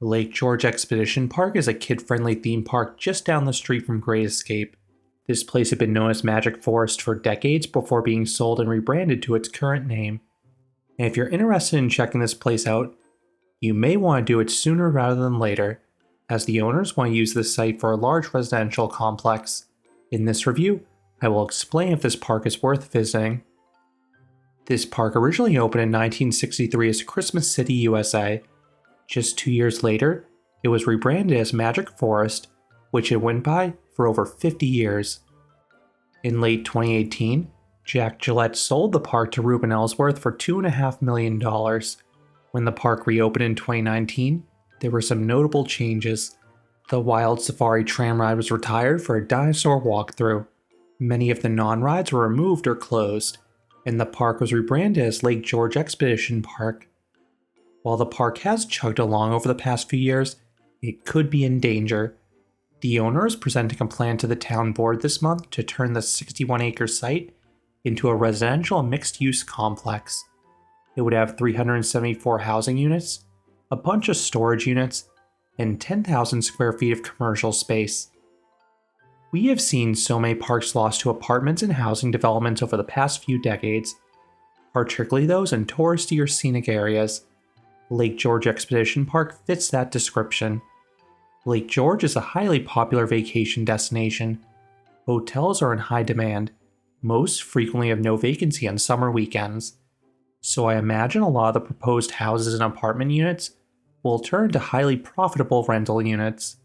Lake George Expedition Park is a kid-friendly theme park just down the street from Great Escape. This place had been known as Magic Forest for decades before being sold and rebranded to its current name. And if you're interested in checking this place out, you may want to do it sooner rather than later, as the owners want to use this site for a large residential complex. In this review, I will explain if this park is worth visiting. This park originally opened in 1963 as Christmas City, USA. Just 2 years later, it was rebranded as Magic Forest, which it went by for over 50 years. In late 2018, Jack Gillette sold the park to Reuben Ellsworth for $2.5 million. When the park reopened in 2019, there were some notable changes. The Wild Safari tram ride was retired for a dinosaur walkthrough. Many of the non-rides were removed or closed, and the park was rebranded as Lake George Expedition Park. While the park has chugged along over the past few years, it could be in danger. The owner is presenting a plan to the town board this month to turn the 61-acre site into a residential mixed-use complex. It would have 374 housing units, a bunch of storage units, and 10,000 square feet of commercial space. We have seen so many parks lost to apartments and housing developments over the past few decades, particularly those in touristy or scenic areas. Lake George Expedition Park fits that description. Lake George is a highly popular vacation destination. Hotels are in high demand. Most frequently have no vacancy on summer weekends. So I imagine a lot of the proposed houses and apartment units will turn to highly profitable rental units.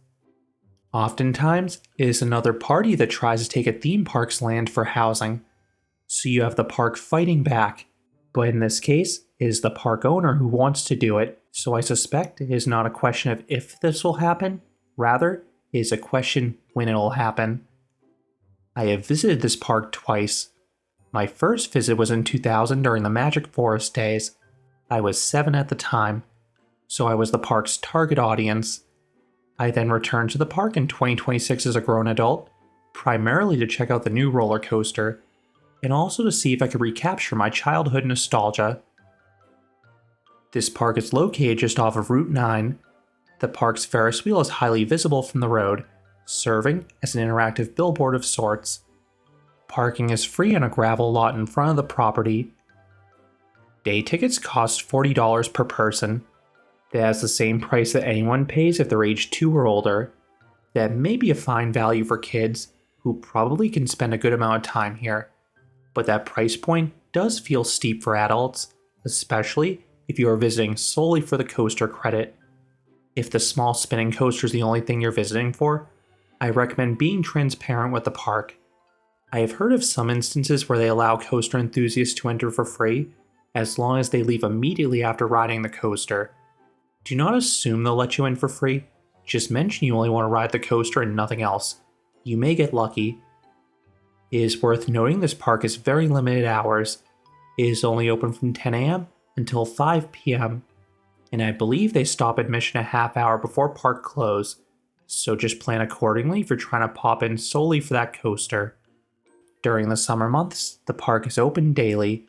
Oftentimes, it is another party that tries to take a theme park's land for housing. So you have the park fighting back. But in this case, it is the park owner who wants to do it, so I suspect it is not a question of if this will happen, rather, it is a question when it will happen. I have visited this park twice. My first visit was in 2000 during the Magic Forest days. I was 7 at the time, so I was the park's target audience. I then returned to the park in 2026 as a grown adult, primarily to check out the new roller coaster, and also to see if I could recapture my childhood nostalgia. This park is located just off of Route 9. The park's Ferris wheel is highly visible from the road, serving as an interactive billboard of sorts. Parking is free on a gravel lot in front of the property. Day tickets cost $40 per person. That has the same price that anyone pays if they're age 2 or older. That may be a fine value for kids, who probably can spend a good amount of time here. But that price point does feel steep for adults, especially if you are visiting solely for the coaster credit. If the small spinning coaster is the only thing you're visiting for, I recommend being transparent with the park. I have heard of some instances where they allow coaster enthusiasts to enter for free, as long as they leave immediately after riding the coaster. Do not assume they'll let you in for free, just mention you only want to ride the coaster and nothing else. You may get lucky. It is worth noting this park is very limited hours. It is only open from 10 a.m. until 5 p.m. And I believe they stop admission a half hour before park close, so just plan accordingly if you're trying to pop in solely for that coaster. During the summer months, the park is open daily,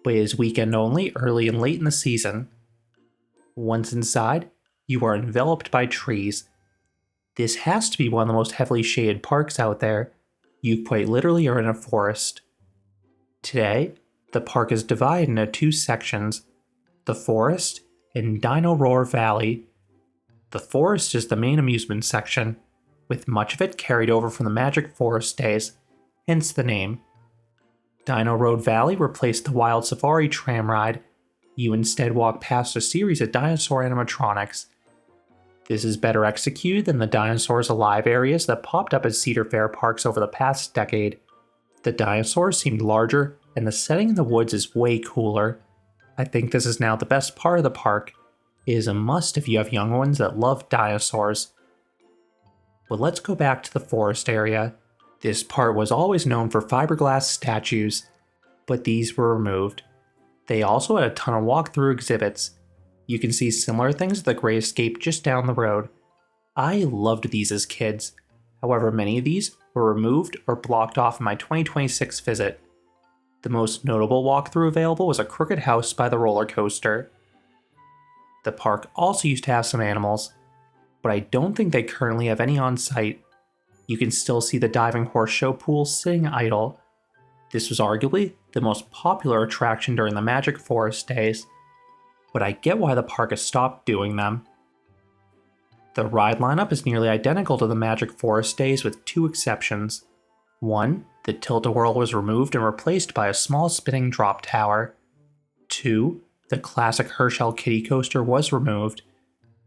but it is weekend only early and late in the season. Once inside, you are enveloped by trees. This has to be one of the most heavily shaded parks out there. You quite literally are in a forest. Today, the park is divided into 2 sections, the forest and Dino Roar Valley. The forest is the main amusement section, with much of it carried over from the Magic Forest days, hence the name. Dino Roar Valley replaced the Wild Safari tram ride. You instead walk past a series of dinosaur animatronics. This is better executed than the Dinosaurs Alive areas that popped up at Cedar Fair parks over the past decade. The dinosaurs seemed larger, and the setting in the woods is way cooler. I think this is now the best part of the park. It is a must if you have young ones that love dinosaurs. But let's go back to the forest area. This part was always known for fiberglass statues, but these were removed. They also had a ton of walkthrough exhibits. You can see similar things at the Great Escape just down the road. I loved these as kids. However, many of these were removed or blocked off in my 2026 visit. The most notable walkthrough available was a crooked house by the roller coaster. The park also used to have some animals. but I don't think they currently have any on site. You can still see the diving horse show pool sitting idle. This was arguably the most popular attraction during the Magic Forest days, but I get why the park has stopped doing them. The ride lineup is nearly identical to the Magic Forest days with two exceptions. One, the Tilt-A-Whirl was removed and replaced by a small spinning drop tower. Two, the classic Herschel Kiddie coaster was removed.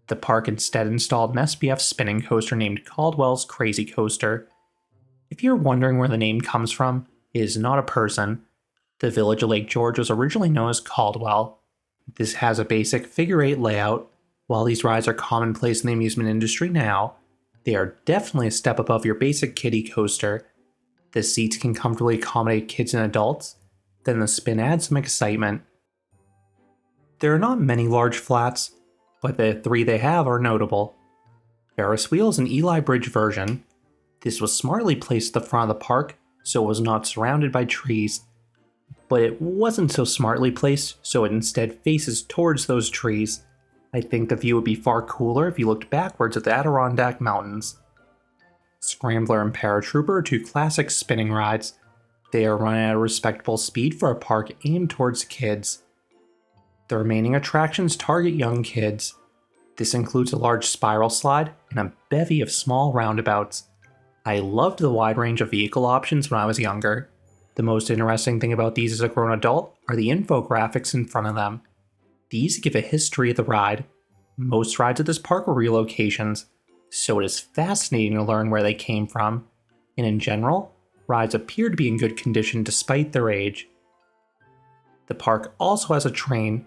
The park instead installed an SBF spinning coaster named Caldwell's Crazy Coaster. If you're wondering where the name comes from, it is not a person. The village of Lake George was originally known as Caldwell. This has a basic figure-8 layout. While these rides are commonplace in the amusement industry now, they are definitely a step above your basic kiddie coaster. The seats can comfortably accommodate kids and adults, then the spin adds some excitement. There are not many large flats, but the three they have are notable. Ferris wheel is an Eli Bridge version. This was smartly placed at the front of the park, so it was not surrounded by trees. But it wasn't so smartly placed, so it instead faces towards those trees. I think the view would be far cooler if you looked backwards at the Adirondack Mountains. Scrambler and Paratrooper are two classic spinning rides. They are run at a respectable speed for a park aimed towards kids. The remaining attractions target young kids. This includes a large spiral slide and a bevy of small roundabouts. I loved the wide range of vehicle options when I was younger. The most interesting thing about these as a grown adult are the infographics in front of them. These give a history of the ride. Most rides at this park are relocations, so it is fascinating to learn where they came from. And in general, rides appear to be in good condition despite their age. The park also has a train,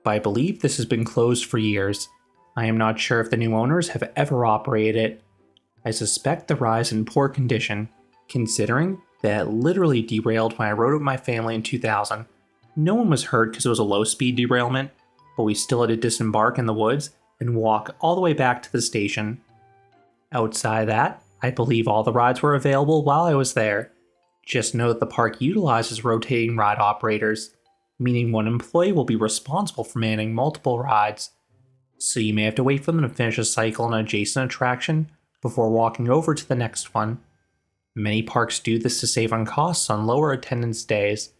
but I believe this has been closed for years. I am not sure if the new owners have ever operated it. I suspect the ride is in poor condition, considering that it literally derailed when I rode it with my family in 2000. No one was hurt because it was a low-speed derailment, but we still had to disembark in the woods and walk all the way back to the station. Outside of that, I believe all the rides were available while I was there. Just know that the park utilizes rotating ride operators, meaning one employee will be responsible for manning multiple rides. So you may have to wait for them to finish a cycle on an adjacent attraction before walking over to the next one. Many parks do this to save on costs on lower attendance days.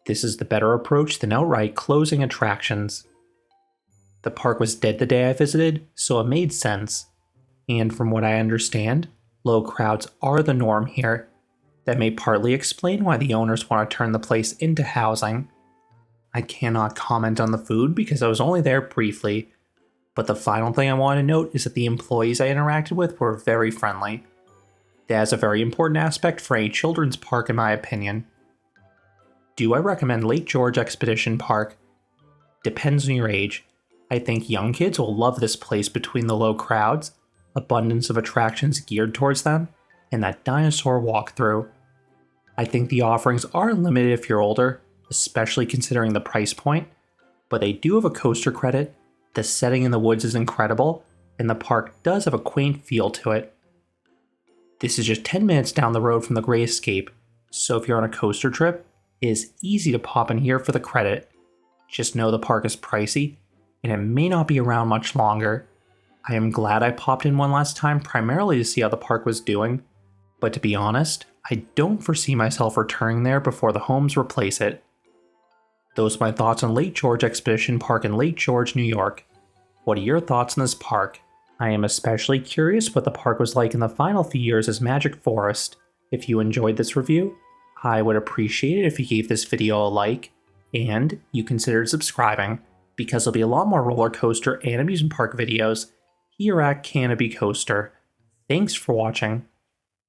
This is the better approach than outright closing attractions. The park was dead the day I visited, so it made sense. And from what I understand, low crowds are the norm here. That may partly explain why the owners want to turn the place into housing. I cannot comment on the food because I was only there briefly, but the final thing I want to note is that the employees I interacted with were very friendly. That is a very important aspect for any children's park in my opinion. Do I recommend Lake George Expedition Park? Depends on your age. I think young kids will love this place between the low crowds, abundance of attractions geared towards them, and that dinosaur walkthrough. I think the offerings are limited if you're older, especially considering the price point, but they do have a coaster credit, the setting in the woods is incredible, and the park does have a quaint feel to it. This is just 10 minutes down the road from the Great Escape, so if you're on a coaster trip, it is easy to pop in here for the credit. Just know the park is pricey, and it may not be around much longer. I am glad I popped in one last time primarily to see how the park was doing, but to be honest, I don't foresee myself returning there before the homes replace it. Those are my thoughts on Lake George Expedition Park in Lake George, New York. What are your thoughts on this park? I am especially curious what the park was like in the final few years as Magic Forest. If you enjoyed this review, I would appreciate it if you gave this video a like, and you considered subscribing, because there'll be a lot more roller coaster and amusement park videos here at Canopy Coaster. Thanks for watching.